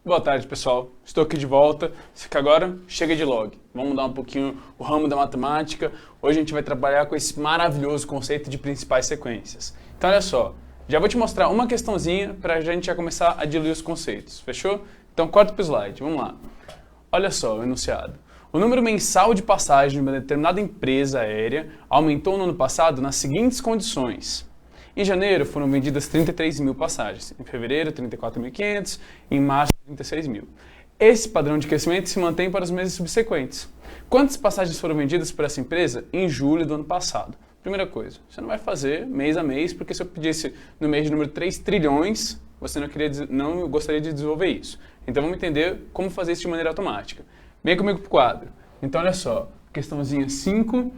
Boa tarde, pessoal. Estou aqui de volta. Só que agora chega de log. Vamos mudar um pouquinho o ramo da matemática. Hoje a gente vai trabalhar com esse maravilhoso conceito de principais sequências. Então, olha só. Já vou te mostrar uma questãozinha para a gente já começar a diluir os conceitos. Fechou? Então, corta para o slide. Vamos lá. Olha só o enunciado. O número mensal de passagens de uma determinada empresa aérea aumentou no ano passado nas seguintes condições. Em janeiro foram vendidas 33 mil passagens, em fevereiro 34.500, em março 36 mil. Esse padrão de crescimento se mantém para os meses subsequentes. Quantas passagens foram vendidas por essa empresa em julho do ano passado? Primeira coisa, você não vai fazer mês a mês, porque se eu pedisse no mês de número 3 trilhões, você não gostaria de desenvolver isso. Então vamos entender como fazer isso de maneira automática. Vem comigo para o quadro. Então olha só, questãozinha 5.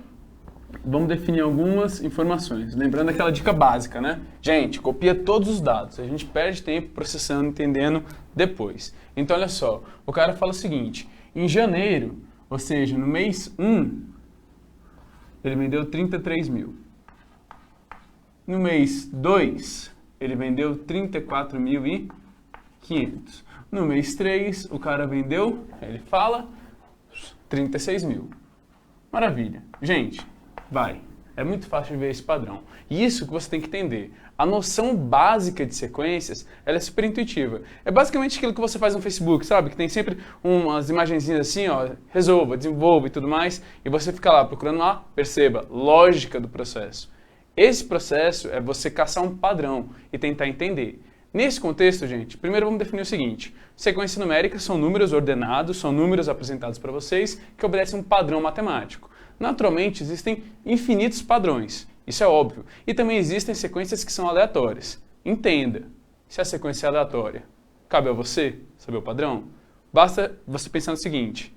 Vamos definir algumas informações. Lembrando aquela dica básica, né? Gente, copia todos os dados. A gente perde tempo processando, entendendo depois. Então, olha só. O cara fala o seguinte. Em janeiro, ou seja, no mês 1, ele vendeu 33 mil. No mês 2, ele vendeu 34.500. No mês 3, o cara vendeu, ele fala, 36 mil. Maravilha. Gente, vai. É muito fácil de ver esse padrão. E isso que você tem que entender. A noção básica de sequências, ela é super intuitiva. É basicamente aquilo que você faz no Facebook, sabe? Que tem sempre umas imagenzinhas assim, ó, resolva, desenvolva e tudo mais, e você fica lá procurando lá, perceba, lógica do processo. Esse processo é você caçar um padrão e tentar entender. Nesse contexto, gente, primeiro vamos definir o seguinte. Sequências numéricas são números ordenados, são números apresentados para vocês que obedecem um padrão matemático. Naturalmente, existem infinitos padrões, isso é óbvio. E também existem sequências que são aleatórias. Entenda, se a sequência é aleatória, cabe a você saber o padrão? Basta você pensar no seguinte.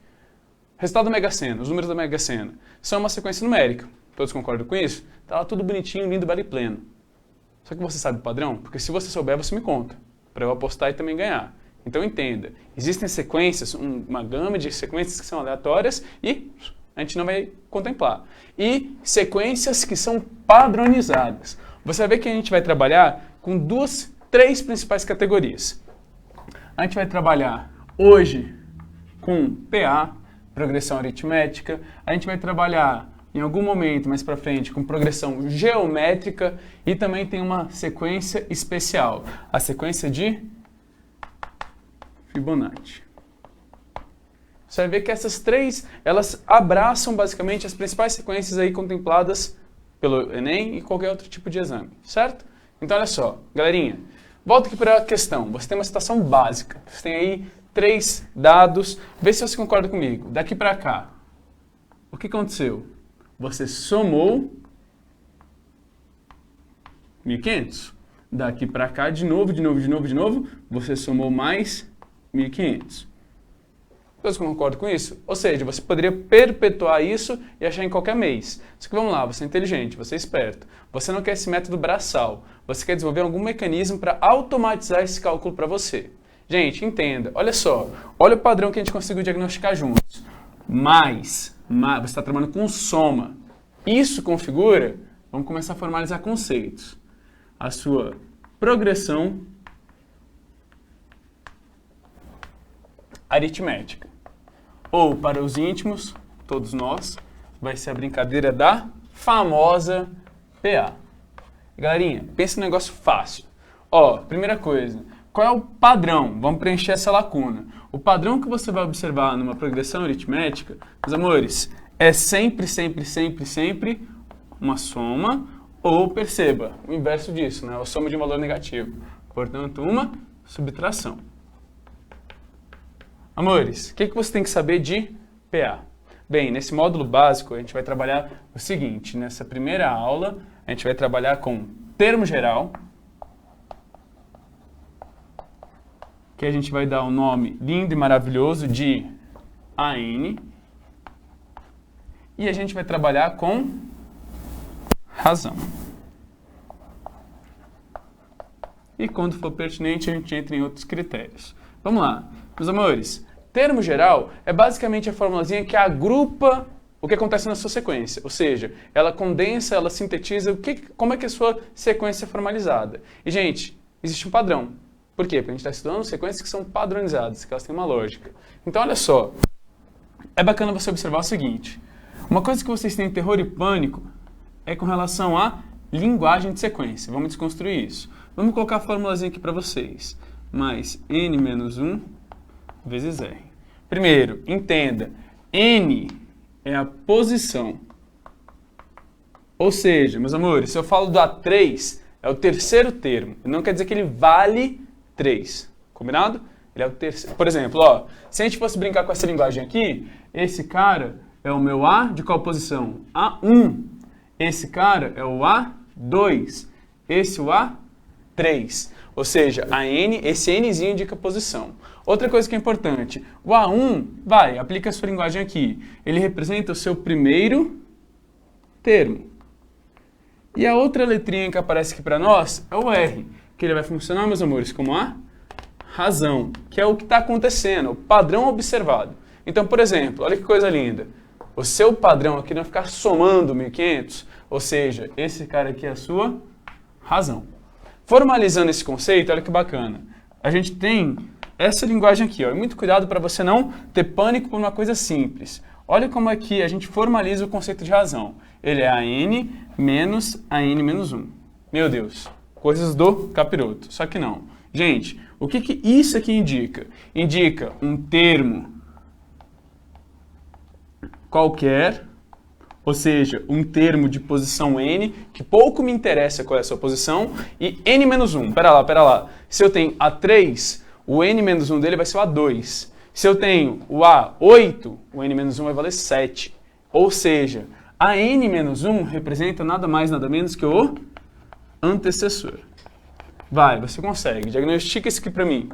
Resultado da Mega Sena, os números da Mega Sena, são uma sequência numérica. Todos concordam com isso? Tá lá tudo bonitinho, lindo, belo e pleno. Só que você sabe o padrão? Porque se você souber, você me conta, para eu apostar e também ganhar. Então entenda, existem sequências, uma gama de sequências que são aleatórias e a gente não vai contemplar. E sequências que são padronizadas. Você vai ver que a gente vai trabalhar com três principais categorias. A gente vai trabalhar hoje com PA, progressão aritmética. A gente vai trabalhar em algum momento mais para frente com progressão geométrica e também tem uma sequência especial, a sequência de Fibonacci. Você vai ver que essas três, elas abraçam basicamente as principais sequências aí contempladas pelo Enem e qualquer outro tipo de exame, certo? Então olha só, galerinha, volta aqui para a questão. Você tem uma situação básica, você tem aí 3 dados, vê se você concorda comigo. Daqui para cá, o que aconteceu? Você somou 1.500. Daqui para cá, de novo, você somou mais 1.500. Todos concordam com isso? Ou seja, você poderia perpetuar isso e achar em qualquer mês. Só que vamos lá, você é inteligente, você é esperto. Você não quer esse método braçal. Você quer desenvolver algum mecanismo para automatizar esse cálculo para você. Gente, entenda. Olha só. Olha o padrão que a gente conseguiu diagnosticar juntos. Você está trabalhando com soma. Isso configura, vamos começar a formalizar conceitos. A sua progressão aritmética. Ou, para os íntimos, todos nós, vai ser a brincadeira da famosa PA. Galerinha, pensa num negócio fácil. Ó, primeira coisa, qual é o padrão? Vamos preencher essa lacuna. O padrão que você vai observar numa progressão aritmética, meus amores, é sempre uma soma, ou perceba, o inverso disso, né? A soma de um valor negativo. Portanto, uma subtração. Amores, o que você tem que saber de PA? Bem, nesse módulo básico a gente vai trabalhar o seguinte, nessa primeira aula a gente vai trabalhar com termo geral, que a gente vai dar o nome lindo e maravilhoso de AN, e a gente vai trabalhar com razão. E quando for pertinente a gente entra em outros critérios. Vamos lá. Meus amores, termo geral é basicamente a formulazinha que agrupa o que acontece na sua sequência. Ou seja, ela condensa, ela sintetiza como é que a sua sequência é formalizada. E, gente, existe um padrão. Por quê? Porque a gente está estudando sequências que são padronizadas, que elas têm uma lógica. Então, olha só, é bacana você observar o seguinte. Uma coisa que vocês têm terror e pânico é com relação à linguagem de sequência. Vamos desconstruir isso. Vamos colocar a formulazinha aqui para vocês. Mais n menos 1 vezes r. Primeiro, entenda, n é a posição. Ou seja, meus amores, se eu falo do A3, é o terceiro termo. Não quer dizer que ele vale 3. Combinado? Ele é o terceiro. Por exemplo, ó, se a gente fosse brincar com essa linguagem aqui, esse cara é o meu A de qual posição? A1. Esse cara é o A2. Esse o A3. Ou seja, a N, esse Nzinho indica posição. Outra coisa que é importante, o A1, aplica a sua linguagem aqui. Ele representa o seu primeiro termo. E a outra letrinha que aparece aqui para nós é o R, que ele vai funcionar, meus amores, como a razão, que é o que está acontecendo, o padrão observado. Então, por exemplo, olha que coisa linda. O seu padrão aqui não vai ficar somando 1.500, ou seja, esse cara aqui é a sua razão. Formalizando esse conceito, olha que bacana. A gente tem essa linguagem aqui, ó, e muito cuidado para você não ter pânico por uma coisa simples. Olha como aqui a gente formaliza o conceito de razão. Ele é a n menos a n menos 1. Meu Deus, coisas do capiroto. Só que não. Gente, o que isso aqui indica? Indica um termo qualquer, ou seja, um termo de posição n, que pouco me interessa qual é a sua posição, e n menos 1. Pera lá. Se eu tenho A3, o n menos 1 dele vai ser o A2. Se eu tenho o A8, o n menos 1 vai valer 7. Ou seja, a n menos 1 representa nada mais, nada menos que o antecessor. Você consegue. Diagnostica isso aqui para mim.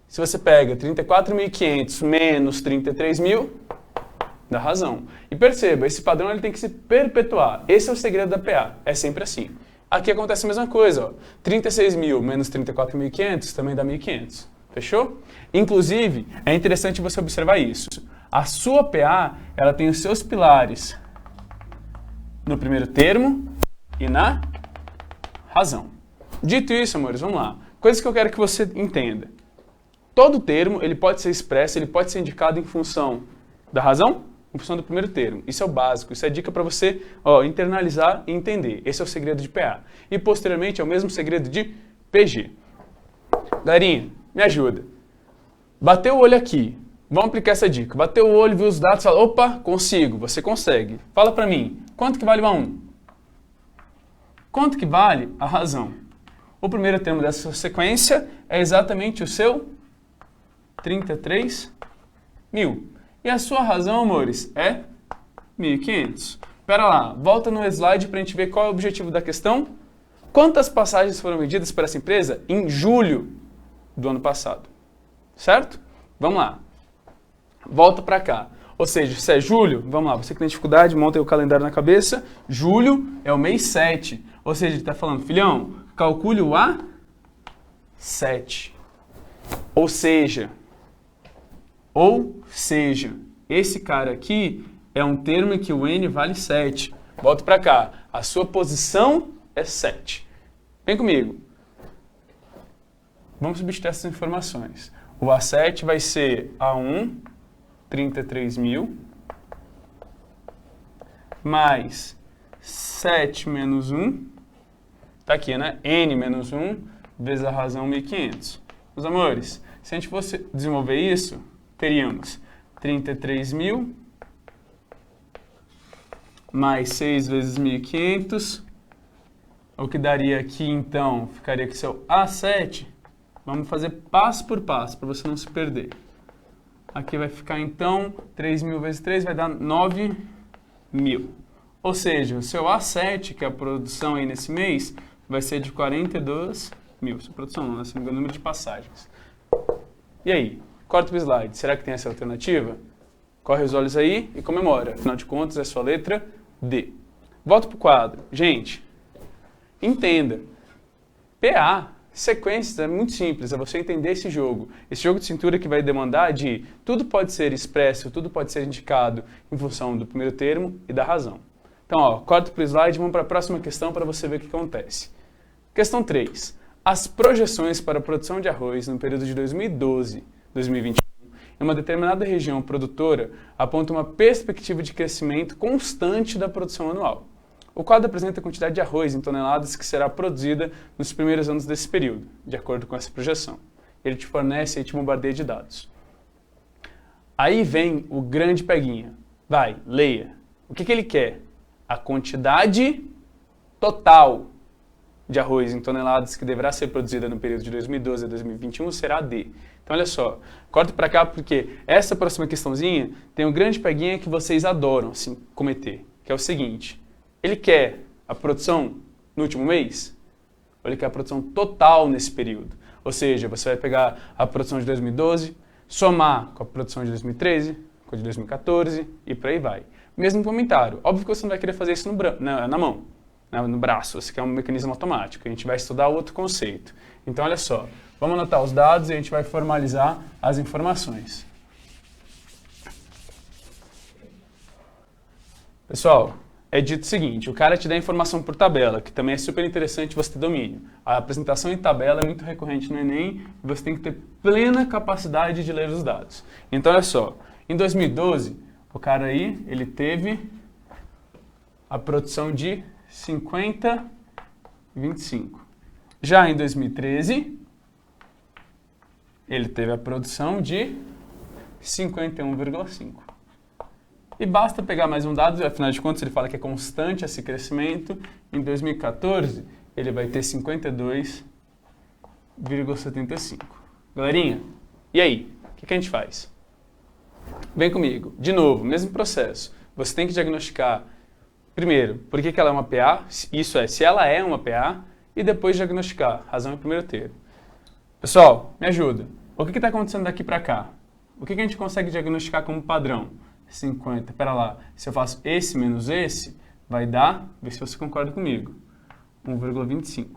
Se você pega 34.500 menos 33.000, dá razão. E perceba, esse padrão ele tem que se perpetuar. Esse é o segredo da PA. É sempre assim. Aqui acontece a mesma coisa. Ó. 36.000 menos 34.500 também dá 1.500. Fechou? Inclusive, é interessante você observar isso. A sua PA, ela tem os seus pilares no primeiro termo e na razão. Dito isso, amores, vamos lá. Coisas que eu quero que você entenda. Todo termo, ele pode ser expresso, ele pode ser indicado em função da razão, em função do primeiro termo. Isso é o básico, isso é dica para você internalizar e entender. Esse é o segredo de PA. E, posteriormente, é o mesmo segredo de PG. Galerinha, me ajuda. Bateu o olho aqui. Vamos aplicar essa dica. Bateu o olho, viu os dados, fala, opa, consigo. Você consegue. Fala para mim, quanto que vale o A1? Quanto que vale a razão? O primeiro termo dessa sequência é exatamente o seu 33.000. E a sua razão, amores, é 1.500. Espera lá, volta no slide para a gente ver qual é o objetivo da questão. Quantas passagens foram vendidas para essa empresa em julho do ano passado? Certo? Vamos lá. Volta para cá. Ou seja, se é julho, vamos lá, você que tem dificuldade, monta aí o calendário na cabeça. Julho é o mês 7. Ou seja, ele está falando, filhão, calcule o A7. Ou seja, esse cara aqui é um termo em que o N vale 7. Volta para cá. A sua posição é 7. Vem comigo. Vamos substituir essas informações. O A7 vai ser A1, 33.000, mais 7 menos 1, tá aqui, né? N menos 1 vezes a razão 1.500. Meus amores, se a gente fosse desenvolver isso, teríamos 33.000 mais 6 vezes 1.500, o que daria aqui, então, ficaria com o seu A7. Vamos fazer passo por passo, para você não se perder. Aqui vai ficar, então, 3.000 vezes 3 vai dar 9.000. Ou seja, o seu A7, que é a produção aí nesse mês, vai ser de 42.000. Sua produção não, se não me engano, o número de passagens. E aí? Corta o slide. Será que tem essa alternativa? Corre os olhos aí e comemora. Afinal de contas, é a sua letra D. Volta para o quadro. Gente, entenda. PA, sequências, é muito simples. É você entender esse jogo. Esse jogo de cintura que vai demandar de tudo pode ser expresso, tudo pode ser indicado em função do primeiro termo e da razão. Então, corta para o slide e vamos para a próxima questão para você ver o que acontece. Questão 3. As projeções para a produção de arroz no período de 2012 a 2021 em uma determinada região produtora apontam uma perspectiva de crescimento constante da produção anual. O quadro apresenta a quantidade de arroz em toneladas que será produzida nos primeiros anos desse período, de acordo com essa projeção. Ele te fornece e te bombardeia de dados. Aí vem o grande peguinha. Vai, leia. O que ele quer? A quantidade total de arroz em toneladas que deverá ser produzida no período de 2012 a 2021 será D. Então, olha só, corta para cá porque essa próxima questãozinha tem um grande peguinha que vocês adoram assim, cometer, que é o seguinte. Ele quer a produção no último mês? Ou ele quer a produção total nesse período? Ou seja, você vai pegar a produção de 2012, somar com a produção de 2013, com a de 2014 e por aí vai. Mesmo comentário. Óbvio que você não vai querer fazer isso na mão. No braço, você quer um mecanismo automático. A gente vai estudar outro conceito. Então, olha só, vamos anotar os dados e a gente vai formalizar as informações. Pessoal, é dito o seguinte, o cara te dá informação por tabela, que também é super interessante você ter domínio. A apresentação em tabela é muito recorrente no Enem e você tem que ter plena capacidade de ler os dados. Então, olha só, em 2012, o cara aí, ele teve a produção de 50 e 25. Já em 2013, ele teve a produção de 51,5. E basta pegar mais um dado, afinal de contas ele fala que é constante esse crescimento. Em 2014, ele vai ter 52,75. Galerinha, e aí? O que a gente faz? Vem comigo. De novo, mesmo processo. Você tem que diagnosticar primeiro, por que ela é uma PA, isso é, se ela é uma PA, e depois diagnosticar, razão em primeiro termo. Pessoal, me ajuda. O que está acontecendo daqui para cá? O que a gente consegue diagnosticar como padrão? 50, pera lá, se eu faço esse menos esse, vai dar, vê se você concorda comigo, 1,25.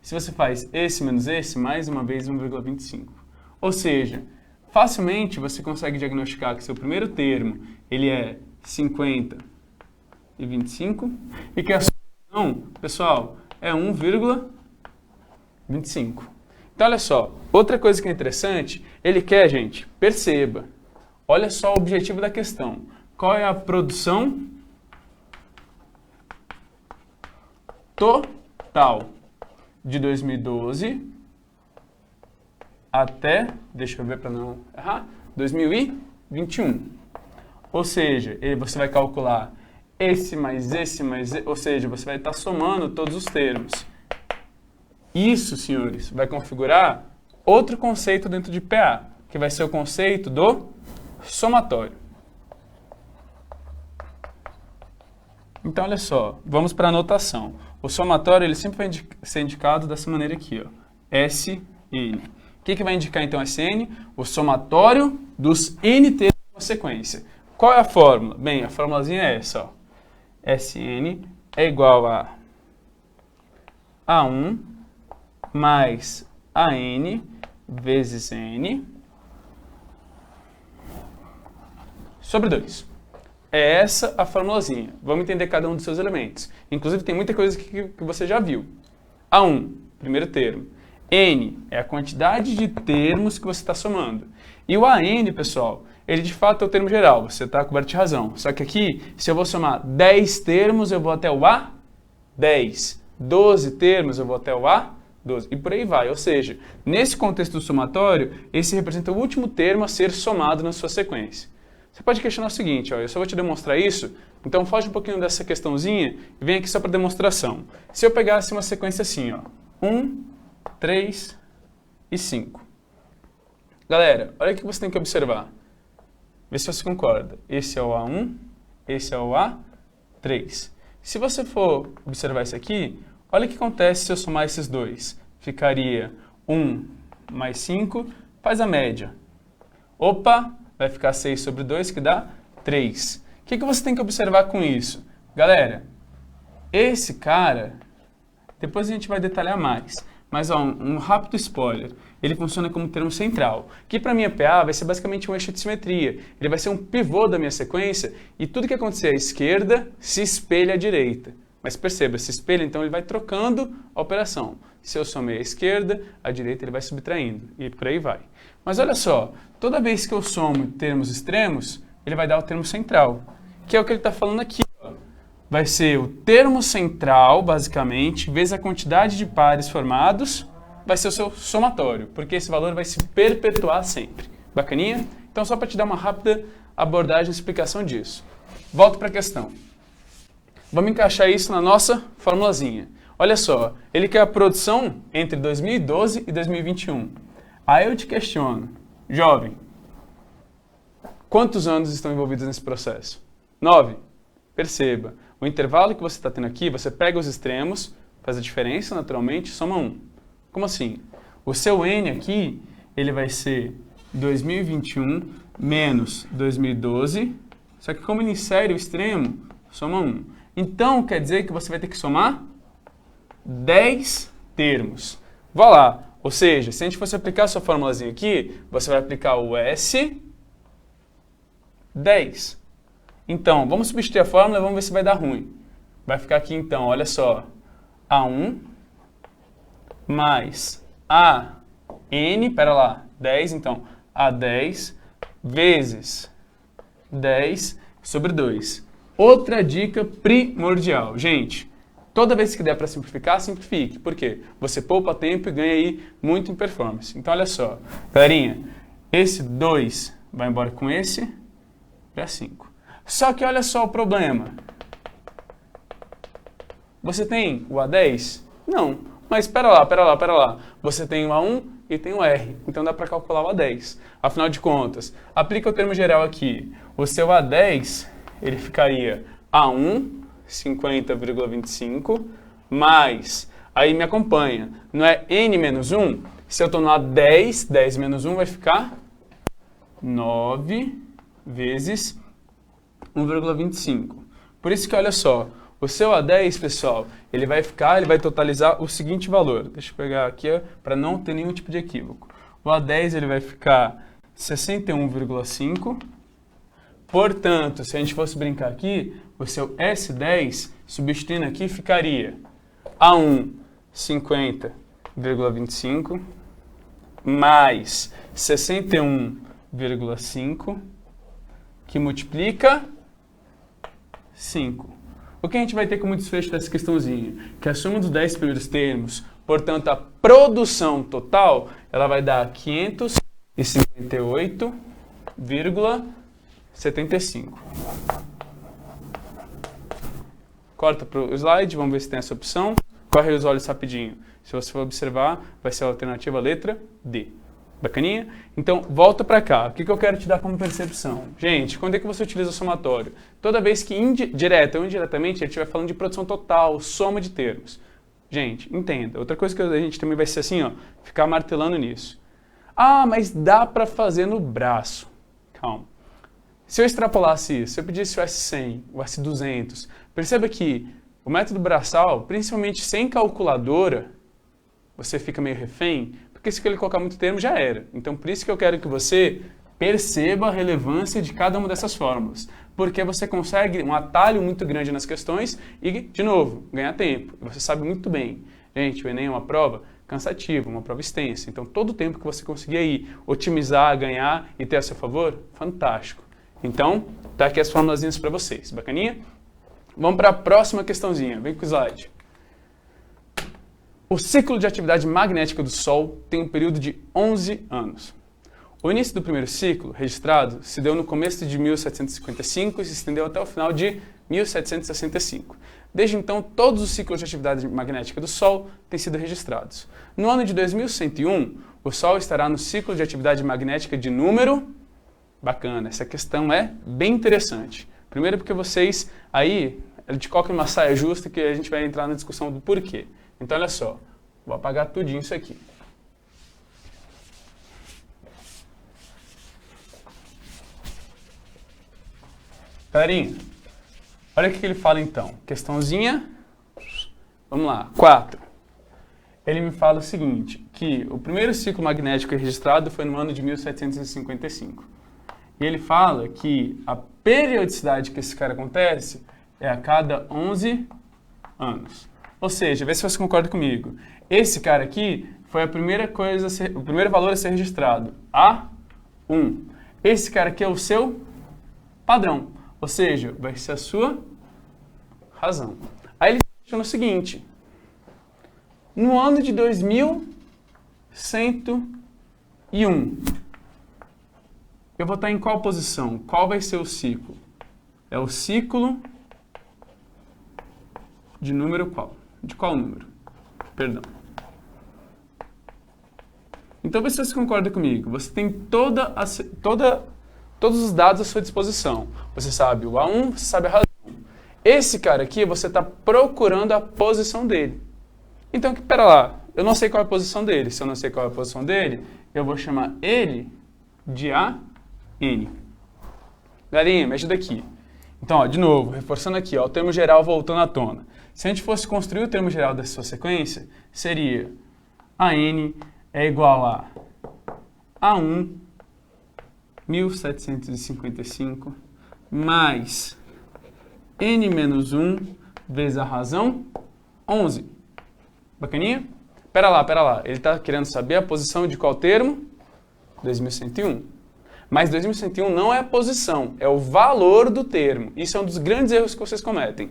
Se você faz esse menos esse, mais uma vez 1,25. Ou seja, facilmente você consegue diagnosticar que seu primeiro termo, ele é 50 e 25, e que a solução, pessoal, é 1,25. Então, olha só, outra coisa que é interessante, ele quer, gente, perceba, olha só o objetivo da questão. Qual é a produção total de 2012 até, deixa eu ver para não errar, 2021. Ou seja, você vai calcular esse mais esse, ou seja, você vai estar somando todos os termos. Isso, senhores, vai configurar outro conceito dentro de PA, que vai ser o conceito do somatório. Então, olha só, vamos para a anotação. O somatório ele sempre vai ser indicado dessa maneira aqui, ó, SN. O que vai indicar então SN? O somatório dos N termos de uma sequência. Qual é a fórmula? Bem, a formulazinha é essa, ó. SN é igual a A1 mais AN vezes N sobre 2. É essa a formulazinha. Vamos entender cada um dos seus elementos. Inclusive, tem muita coisa que você já viu. A1, primeiro termo. N é a quantidade de termos que você está somando. E o AN, pessoal, ele de fato é o termo geral. Você está coberto de razão. Só que aqui, se eu vou somar 10 termos, eu vou até o A10. 12 termos, eu vou até o A12. E por aí vai. Ou seja, nesse contexto do somatório, esse representa o último termo a ser somado na sua sequência. Você pode questionar o seguinte, ó, eu só vou te demonstrar isso, então foge um pouquinho dessa questãozinha e vem aqui só para demonstração. Se eu pegasse uma sequência assim, ó, 1, 3 e 5. Galera, olha o que você tem que observar. Vê se você concorda. Esse é o A1, esse é o A3. Se você for observar isso aqui, olha o que acontece se eu somar esses dois. Ficaria 1 mais 5, faz a média. Opa! Vai ficar 6 sobre 2, que dá 3. O que você tem que observar com isso? Galera, esse cara, depois a gente vai detalhar mais, mas ó, um rápido spoiler, ele funciona como termo central, que para minha PA vai ser basicamente um eixo de simetria. Ele vai ser um pivô da minha sequência e tudo que acontecer à esquerda se espelha à direita. Mas perceba, esse espelho, então, ele vai trocando a operação. Se eu somei à esquerda, à direita ele vai subtraindo, e por aí vai. Mas olha só, toda vez que eu somo termos extremos, ele vai dar o termo central, que é o que ele está falando aqui. Vai ser o termo central, basicamente, vezes a quantidade de pares formados, vai ser o seu somatório, porque esse valor vai se perpetuar sempre. Bacaninha? Então, só para te dar uma rápida abordagem e explicação disso. Volto para a questão. Vamos encaixar isso na nossa formulazinha. Olha só, ele quer a produção entre 2012 e 2021. Aí eu te questiono, jovem, quantos anos estão envolvidos nesse processo? 9. Perceba, o intervalo que você está tendo aqui, você pega os extremos, faz a diferença naturalmente, soma 1. Como assim? O seu N aqui, ele vai ser 2021 menos 2012, só que como ele insere o extremo, soma 1. Então, quer dizer que você vai ter que somar 10 termos. Vá lá. Ou seja, se a gente fosse aplicar a sua formulazinha aqui, você vai aplicar o S10. Então, vamos substituir a fórmula e vamos ver se vai dar ruim. Vai ficar aqui, então, olha só. A1 mais AN, pera lá, 10, então, A10 vezes 10 sobre 2. Outra dica primordial. Gente, toda vez que der para simplificar, simplifique. Por quê? Você poupa tempo e ganha aí muito em performance. Então, olha só. Galerinha, esse 2 vai embora com esse para 5. Só que olha só o problema. Você tem o A10? Não. Mas espera lá. Você tem o A1 e tem o R. Então dá para calcular o A10. Afinal de contas, aplica o termo geral aqui. O seu A10, ele ficaria A1, 50,25, mais, aí me acompanha, não é N menos 1? Se eu estou no A10, 10 menos 1 vai ficar 9 vezes 1,25. Por isso que, olha só, o seu A10, pessoal, ele vai totalizar o seguinte valor. Deixa eu pegar aqui para não ter nenhum tipo de equívoco. O A10 ele vai ficar 61,5. Portanto, se a gente fosse brincar aqui, o seu S10, substituindo aqui, ficaria A1, 50,25, mais 61,5, que multiplica 5. O que a gente vai ter como desfecho dessa questãozinha? Que a soma dos 10 primeiros termos, portanto, a produção total, ela vai dar 558,75. Corta para o slide, vamos ver se tem essa opção. Corre os olhos rapidinho. Se você for observar, vai ser a alternativa letra D. Bacaninha? Então, volta para cá. O que eu quero te dar como percepção? Gente, quando é que você utiliza o somatório? Toda vez que, direta ou indiretamente, ele estiver falando de produção total, soma de termos. Gente, entenda. Outra coisa que a gente também vai ser assim, ó, ficar martelando nisso. Ah, mas dá para fazer no braço. Calma. Se eu extrapolasse isso, se eu pedisse o S100, o S200, perceba que o método braçal, principalmente sem calculadora, você fica meio refém, porque se ele colocar muito termo, já era. Então, por isso que eu quero que você perceba a relevância de cada uma dessas fórmulas. Porque você consegue um atalho muito grande nas questões e, de novo, ganhar tempo. Você sabe muito bem. Gente, o Enem é uma prova cansativa, uma prova extensa. Então, todo o tempo que você conseguir aí otimizar, ganhar e ter a seu favor, fantástico. Então, tá aqui as formulazinhas para vocês. Bacaninha? Vamos para a próxima questãozinha. Vem com o slide. O ciclo de atividade magnética do Sol tem um período de 11 anos. O início do primeiro ciclo, registrado, se deu no começo de 1755 e se estendeu até o final de 1765. Desde então, todos os ciclos de atividade magnética do Sol têm sido registrados. No ano de 2101, o Sol estará no ciclo de atividade magnética de número... Bacana, essa questão é bem interessante. Primeiro porque vocês, aí, te colocam uma saia justa que a gente vai entrar na discussão do porquê. Então, olha só, vou apagar tudinho isso aqui. Galerinha, olha o que ele fala então. Questãozinha, vamos lá, 4. Ele me fala o seguinte, que o primeiro ciclo magnético registrado foi no ano de 1755. E ele fala que a periodicidade que esse cara acontece é a cada 11 anos. Ou seja, vê se você concorda comigo. Esse cara aqui foi a primeira coisa, o primeiro valor a ser registrado, A1. Esse cara aqui é o seu padrão, ou seja, vai ser a sua razão. Aí ele questiona o seguinte: no ano de 2101, eu vou estar em qual posição? Qual vai ser o ciclo? É o ciclo de número qual? De qual número? Perdão. Então, vê se você concorda comigo. Você tem todos os dados à sua disposição. Você sabe o A1, você sabe a razão. Esse cara aqui, você está procurando a posição dele. Então, pera lá, eu não sei qual é a posição dele. Se eu não sei qual é a posição dele, eu vou chamar ele de AN. Galerinha, me ajuda aqui. Então, ó, de novo, reforçando aqui, ó, o termo geral voltando à tona. Se a gente fosse construir o termo geral dessa sua sequência, seria AN é igual a A1, 1755, mais N menos 1 vezes a razão, 11. Bacaninha? Pera lá. Ele está querendo saber a posição de qual termo? 2101. Mas 2101 não é a posição, é o valor do termo. Isso é um dos grandes erros que vocês cometem.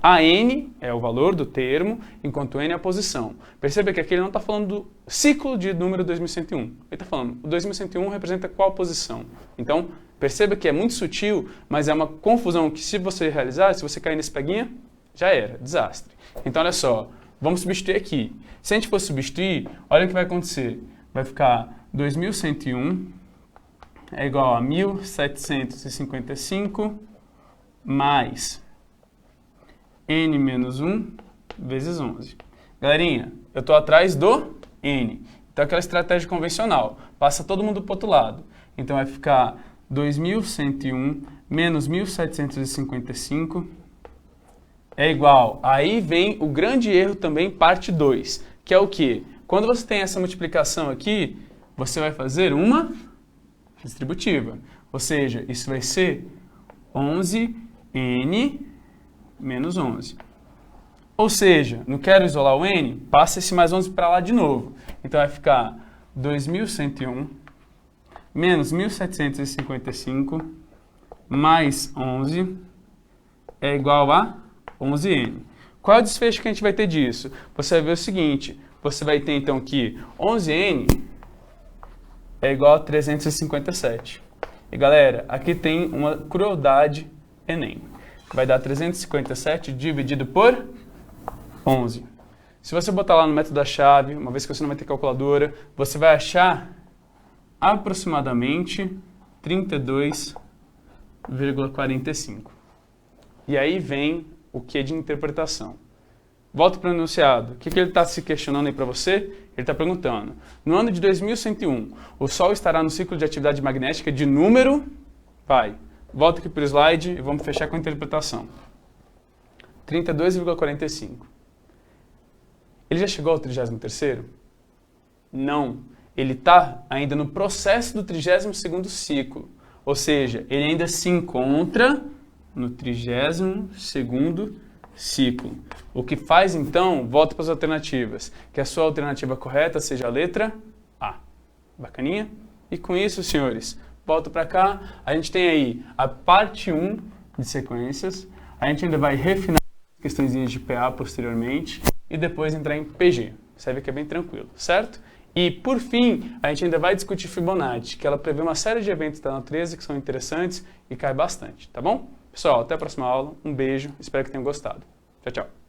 A N é o valor do termo, enquanto N é a posição. Perceba que aqui ele não está falando do ciclo de número 2101. Ele está falando, o 2101 representa qual posição. Então, perceba que é muito sutil, mas é uma confusão que se você realizar, se você cair nesse peguinha, já era, desastre. Então, olha só, vamos substituir aqui. Se a gente for substituir, olha o que vai acontecer. Vai ficar 2101 é igual a 1755 mais N menos 1 vezes 11. Galerinha, eu estou atrás do N. Então, aquela estratégia convencional. Passa todo mundo para o outro lado. Então, vai ficar 2101 menos 1755 é igual. Aí vem o grande erro também, parte 2, que é o quê? Quando você tem essa multiplicação aqui, você vai fazer uma distributiva. Ou seja, isso vai ser 11N menos 11. Ou seja, não quero isolar o N, passa esse mais 11 para lá de novo. Então vai ficar 2101 menos 1755 mais 11 é igual a 11N. Qual é o desfecho que a gente vai ter disso? Você vai ver o seguinte, você vai ter então que 11N é igual a 357. E galera, aqui tem uma crueldade Enem. Vai dar 357 dividido por 11. Se você botar lá no método da chave, uma vez que você não vai ter calculadora, você vai achar aproximadamente 32,45. E aí vem o que de interpretação. Volto para o enunciado. O que ele está se questionando aí para você? Ele está perguntando. No ano de 2101, o Sol estará no ciclo de atividade magnética de número... Volta aqui para o slide e vamos fechar com a interpretação. 32,45. Ele já chegou ao 33º? Não. Ele está ainda no processo do 32º ciclo. Ou seja, ele ainda se encontra no 32º ciclo. O que faz, então, volta para as alternativas. Que a sua alternativa correta seja a letra A. Bacaninha? E com isso, senhores... Volto para cá, a gente tem aí a parte 1 de sequências, a gente ainda vai refinar questões de PA posteriormente e depois entrar em PG. Você vê que é bem tranquilo, certo? E por fim, a gente ainda vai discutir Fibonacci, que ela prevê uma série de eventos da natureza que são interessantes e cai bastante, tá bom? Pessoal, até a próxima aula, um beijo, espero que tenham gostado. Tchau, tchau.